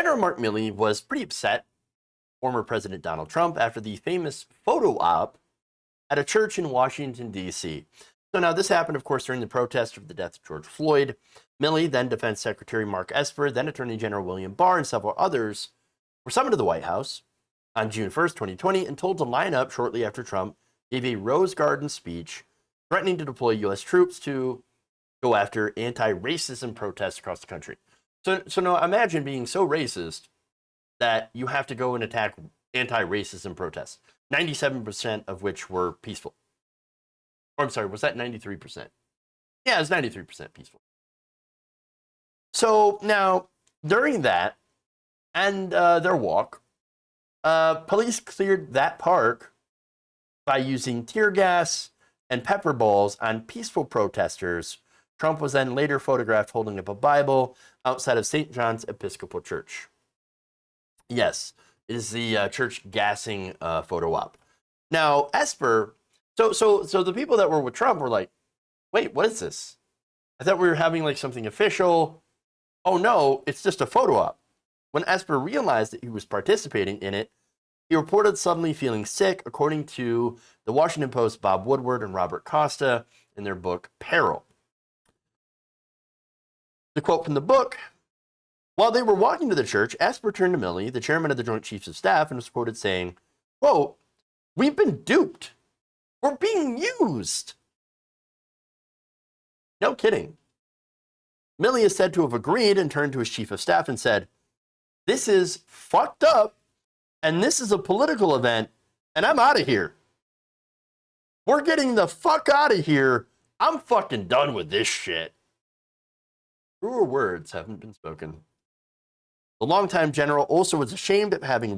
General Mark Milley was pretty upset, former President Donald Trump, after the famous photo op at a church in Washington, D.C. So now this happened, of course, during the protest of the death of George Floyd. Milley, then Defense Secretary Mark Esper, then Attorney General William Barr, and several others were summoned to the White House on June 1st, 2020, and told to line up shortly after Trump gave a Rose Garden speech threatening to deploy U.S. troops to go after anti-racism protests across the country. So now imagine being so racist that you have to go and attack anti-racism protests, 97% of which were peaceful. Or I'm sorry, was that 93%? Yeah, it was 93% peaceful. So now, during that and their walk, police cleared that park by using tear gas and pepper balls on peaceful protesters. Trump was then later photographed holding up a Bible outside of St. John's Episcopal Church. Yes, it is the church gassing photo op. Now, Esper, so the people that were with Trump were like, wait, what is this? I thought we were having like something official. Oh no, it's just a photo op. When Esper realized that he was participating in it, he reported suddenly feeling sick, according to the Washington Post's Bob Woodward and Robert Costa in their book, Peril. The quote from the book: while they were walking to the church, Esper turned to Milley, the chairman of the Joint Chiefs of Staff, and was quoted saying, quote, "We've been duped. We're being used." No kidding. Milley is said to have agreed and turned to his chief of staff and said, "This is fucked up, and this is a political event, and I'm out of here. We're getting the fuck out of here. I'm fucking done with this shit." Truer words haven't been spoken. The longtime general also was ashamed of having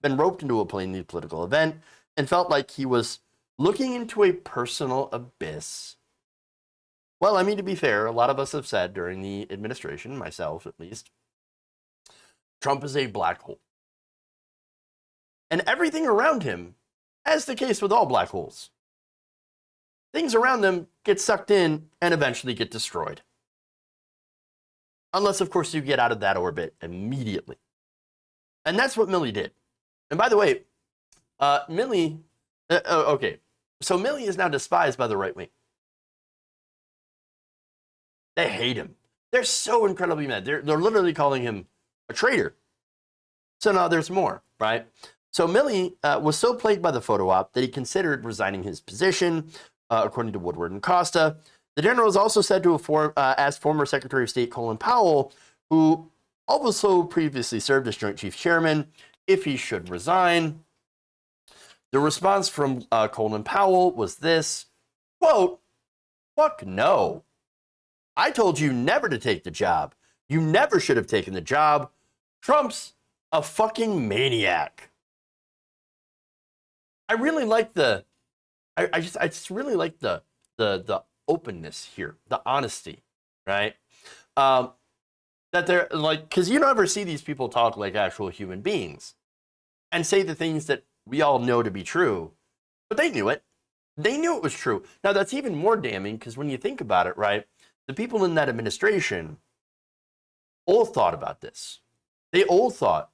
been roped into a plainly political event and felt like he was looking into a personal abyss. Well, I mean, to be fair, a lot of us have said during the administration, myself at least, Trump is a black hole. And everything around him, as the case with all black holes, things around them get sucked in and eventually get destroyed. Unless, of course, you get out of that orbit immediately. And that's what Milley did. And by the way, Milley, okay, so Milley is now despised by the right wing. They hate him. They're so incredibly mad. They're literally calling him a traitor. So now there's more, right? So Milley was so plagued by the photo op that he considered resigning his position, according to Woodward and Costa. The general is also said to have asked former Secretary of State Colin Powell, who also previously served as Joint Chiefs Chairman, if he should resign. The response from Colin Powell was this, quote, "Fuck no. I told you never to take the job. You never should have taken the job. Trump's a fucking maniac." I really like I just really like the openness here, the honesty, right? That they're like, because you don't ever see these people talk like actual human beings and say the things that we all know to be true, but they knew it. They knew it was true. Now, that's even more damning because when you think about it, right, the people in that administration all thought about this. They all thought,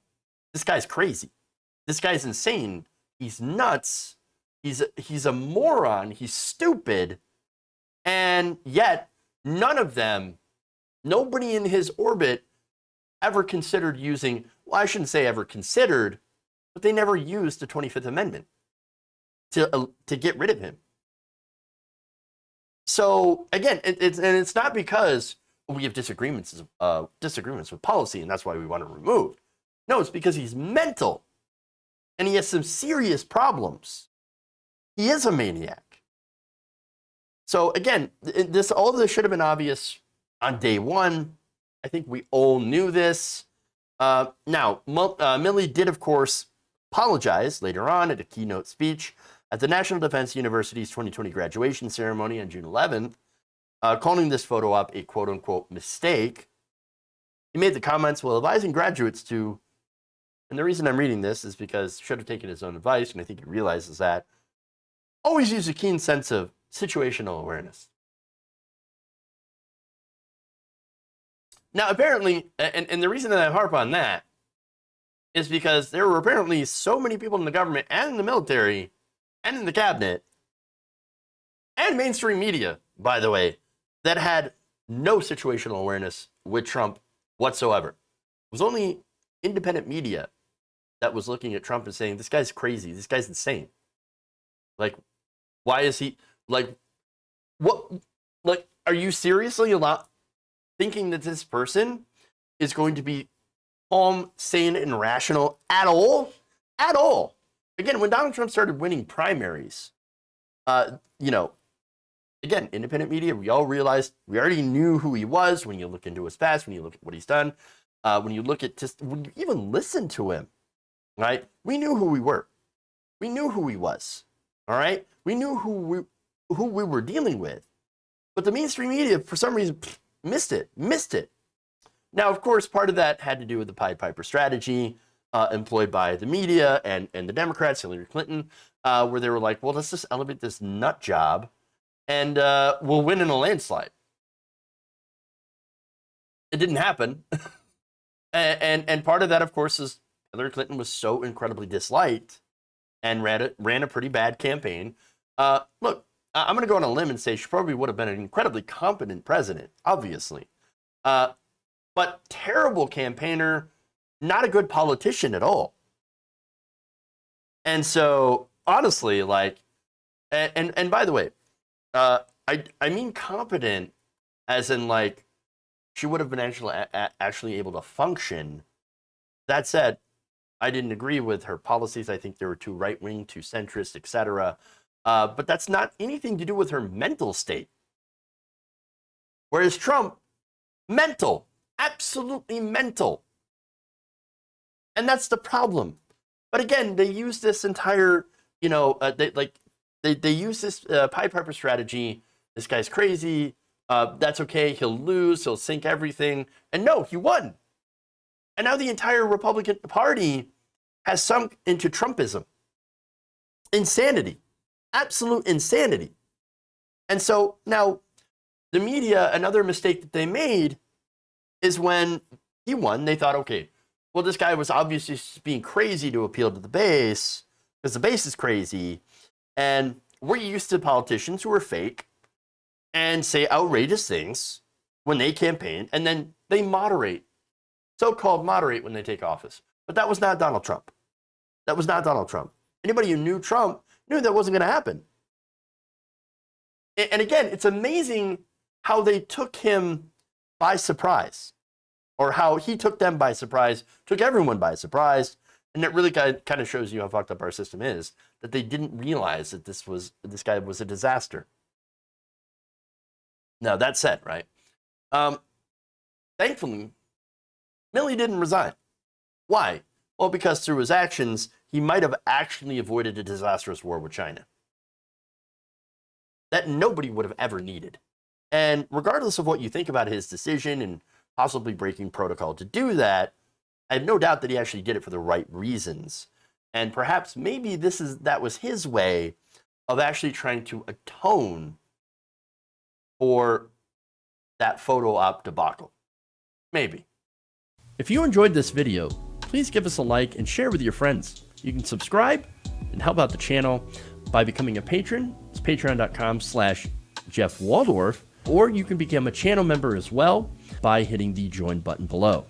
this guy's crazy. This guy's insane. He's nuts. He's a moron. He's stupid. And yet, none of them, nobody in his orbit ever considered using, well, I shouldn't say ever considered, but they never used the 25th Amendment to get rid of him. So again, it's not because we have disagreements with policy and that's why we want to remove. No, it's because he's mental and he has some serious problems. He is a maniac. So again, all of this should have been obvious on day one. I think we all knew this. Now, Milley did, of course, apologize later on at a keynote speech at the National Defense University's 2020 graduation ceremony on June 11th, calling this photo op a quote-unquote mistake. He made the comments while advising graduates to, and the reason I'm reading this is because he should have taken his own advice, and I think he realizes that, always use a keen sense of situational awareness. Now, apparently, and the reason that I harp on that is because there were apparently so many people in the government and in the military and in the cabinet and mainstream media, by the way, that had no situational awareness with Trump whatsoever. It was only independent media that was looking at Trump and saying, this guy's crazy, this guy's insane. Like, why is he, like, what, like, are you seriously thinking that this person is going to be calm, sane, and rational at all? At all. Again, when Donald Trump started winning primaries, you know, again, independent media, we all realized, we already knew who he was when you look into his past, when you look at what he's done, when you look at just, when you even listen to him, right? We knew who we were. We knew who he was, all right? We knew who we were dealing with. But the mainstream media, for some reason, missed it. Now, of course, part of that had to do with the Pied Piper strategy employed by the media and the Democrats, Hillary Clinton, where they were like, well, let's just elevate this nut job and we'll win in a landslide. It didn't happen. and part of that, of course, is Hillary Clinton was so incredibly disliked and ran a pretty bad campaign. Look, I'm going to go on a limb and say she probably would have been an incredibly competent president, obviously. But terrible campaigner, not a good politician at all. And so, honestly, like, and by the way, I mean competent as in, like, she would have been actually able to function. That said, I didn't agree with her policies. I think they were too right-wing, too centrist, etc. But that's not anything to do with her mental state. Whereas Trump, mental, absolutely mental. And that's the problem. But again, they use this entire, you know, they use this Pied Piper strategy. This guy's crazy. That's okay. He'll lose. He'll sink everything. And no, he won. And now the entire Republican Party has sunk into Trumpism. Insanity. Absolute insanity. And so now the media, another mistake that they made is when he won, they thought, okay, well, this guy was obviously being crazy to appeal to the base because the base is crazy. And we're used to politicians who are fake and say outrageous things when they campaign, and then they moderate, so-called moderate when they take office. But that was not Donald Trump. That was not Donald Trump. Anybody who knew Trump knew that wasn't going to happen. And again, it's amazing how they took him by surprise, or how he took them by surprise, took everyone by surprise. And it really kind of shows you how fucked up our system is, that they didn't realize that this guy was a disaster. Now, that said, right, thankfully, Milley didn't resign. Why? Well, because through his actions, he might have actually avoided a disastrous war with China that nobody would have ever needed. And regardless of what you think about his decision and possibly breaking protocol to do that, I have no doubt that he actually did it for the right reasons. And perhaps maybe that was his way of actually trying to atone for that photo op debacle. Maybe. If you enjoyed this video, please give us a like and share with your friends. You can subscribe and help out the channel by becoming a patron. It's patreon.com/Jeff Waldorf, or you can become a channel member as well by hitting the join button below.